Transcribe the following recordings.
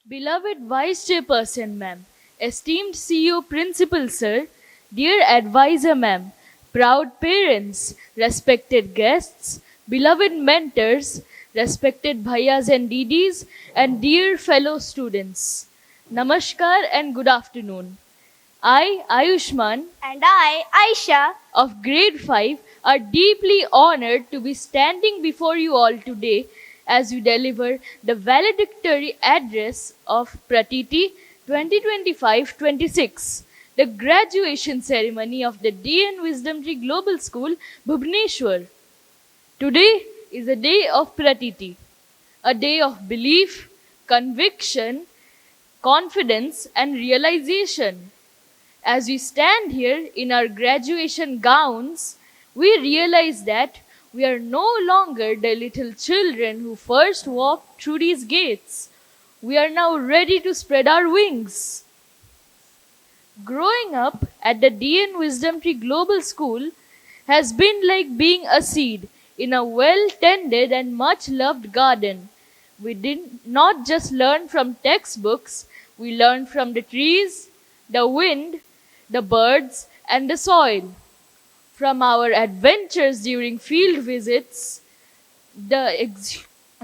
Beloved Vice Chairperson Ma'am, esteemed CEO Principal Sir, dear Advisor Ma'am, proud parents, respected guests, beloved mentors, respected bhaiyas and didis, and dear fellow students. Namaskar and good afternoon. I, Ayushman, And I, Aisha, of grade 5 are deeply honored to be standing before you all today as we deliver the valedictory address of Pratiti 2025-26, the graduation ceremony of the DN Wisdom Tree Global School, Bhubaneswar. Today is a day of Pratiti, a day of belief, conviction, confidence, and realization. As we stand here in our graduation gowns, we realize that we are no longer the little children who first walked through these gates. We are now ready to spread our wings. Growing up at the DN Wisdom Tree Global School has been like being a seed in a well tended and much loved garden. We did not just learn from textbooks, we learned from the trees, the wind, the birds, and the soil. From our adventures during field visits, the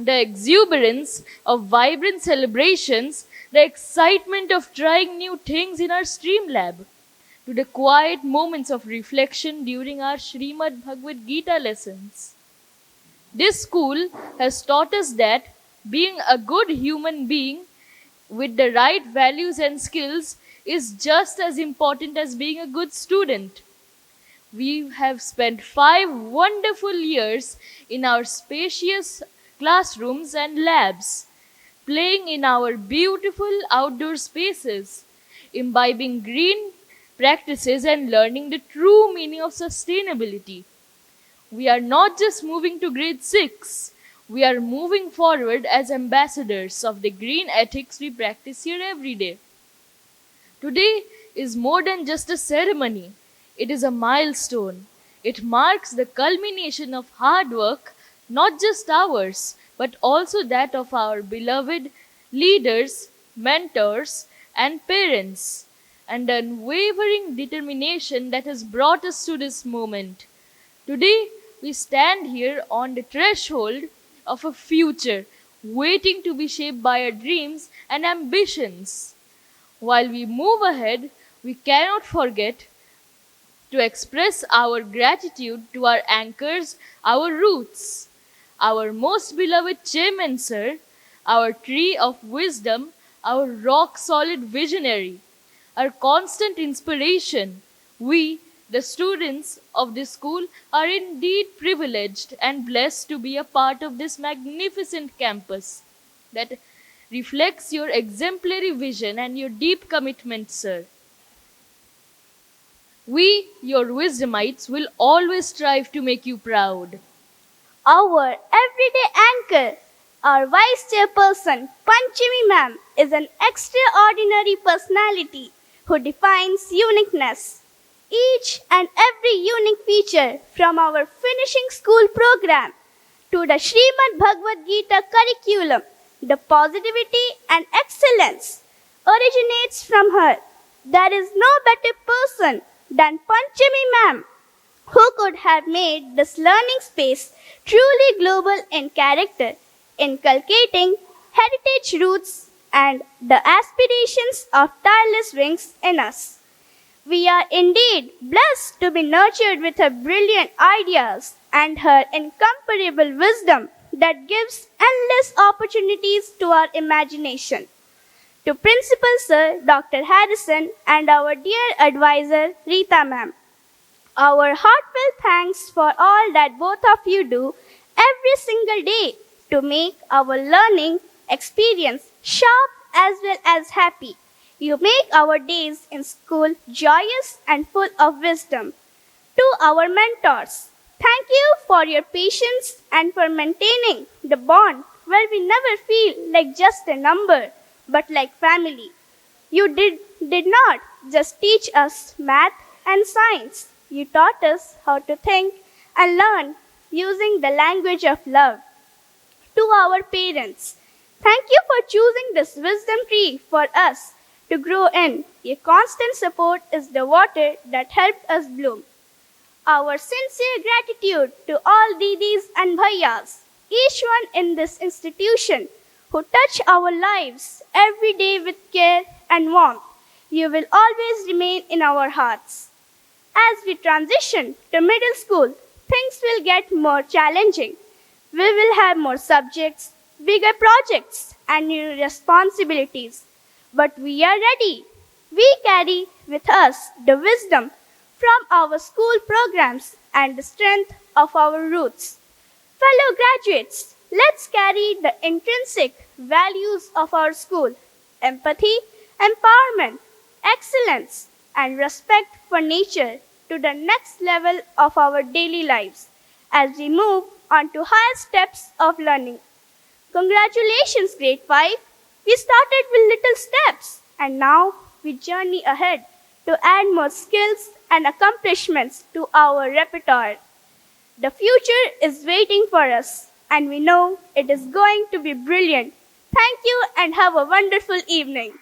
exuberance of vibrant celebrations, the excitement of trying new things in our stream lab, to the quiet moments of reflection during our Srimad Bhagavad Gita lessons. This school has taught us that being a good human being with the right values and skills is just as important as being a good student. We have spent 5 wonderful years in our spacious classrooms and labs, playing in our beautiful outdoor spaces, imbibing green practices, and learning the true meaning of sustainability. We are not just moving to grade 6, we are moving forward as ambassadors of the green ethics we practice here every day. Today is more than just a ceremony, it is a milestone. It marks the culmination of hard work, not just ours, but also that of our beloved leaders, mentors, and parents, and the unwavering determination that has brought us to this moment. Today, we stand here on the threshold of a future waiting to be shaped by our dreams and ambitions. While we move ahead, we cannot forget to express our gratitude to our anchors, our roots, our most beloved chairman, sir, our tree of wisdom, our rock solid visionary, our constant inspiration. We, the students of this school, are indeed privileged and blessed to be a part of this magnificent campus that reflects your exemplary vision and your deep commitment, sir. We, your wisdomites, will always strive to make you proud. our everyday anchor, our Vice Chairperson, Panchami Ma'am, is an extraordinary personality who defines uniqueness. Each and every unique feature from our finishing school program to the Srimad Bhagavad Gita curriculum, the positivity and excellence originates from her. There is no better person than Panchami Ma'am who could have made this learning space truly global in character, inculcating heritage roots and the aspirations of tireless wings in us. We are indeed blessed to be nurtured with her brilliant ideas and her incomparable wisdom that gives endless opportunities to our imagination. To Principal Sir Dr. Harrison and our dear advisor Rita Ma'am, our heartfelt thanks for all that both of you do every single day to make our learning experience sharp as well as happy. You make our days in school joyous and full of wisdom. To our mentors, thank you for your patience and for maintaining the bond where we never feel like just a number, but like family. You did not just teach us math and science. You taught us how to think and learn using the language of love. To our parents, Thank you for choosing this wisdom tree for us to grow in. Your constant support is the water that helped us bloom. Our sincere gratitude to all Didis and Bhaiyas, each one in this institution who touch our lives every day with care and warmth. You will always remain in our hearts. As we transition to middle school, things will get more challenging. We will have more subjects, bigger projects, and new responsibilities. But we are ready. We carry with us the wisdom from our school programs and the strength of our roots. Fellow graduates, let's carry the intrinsic values of our school: empathy, empowerment, excellence, and respect for nature to the next level of our daily lives as we move on to higher steps of learning. Congratulations, Grade 5! We started with little steps and now we journey ahead to add more skills and accomplishments to our repertoire. The future is waiting for us and we know it is going to be brilliant. Thank you and have a wonderful evening.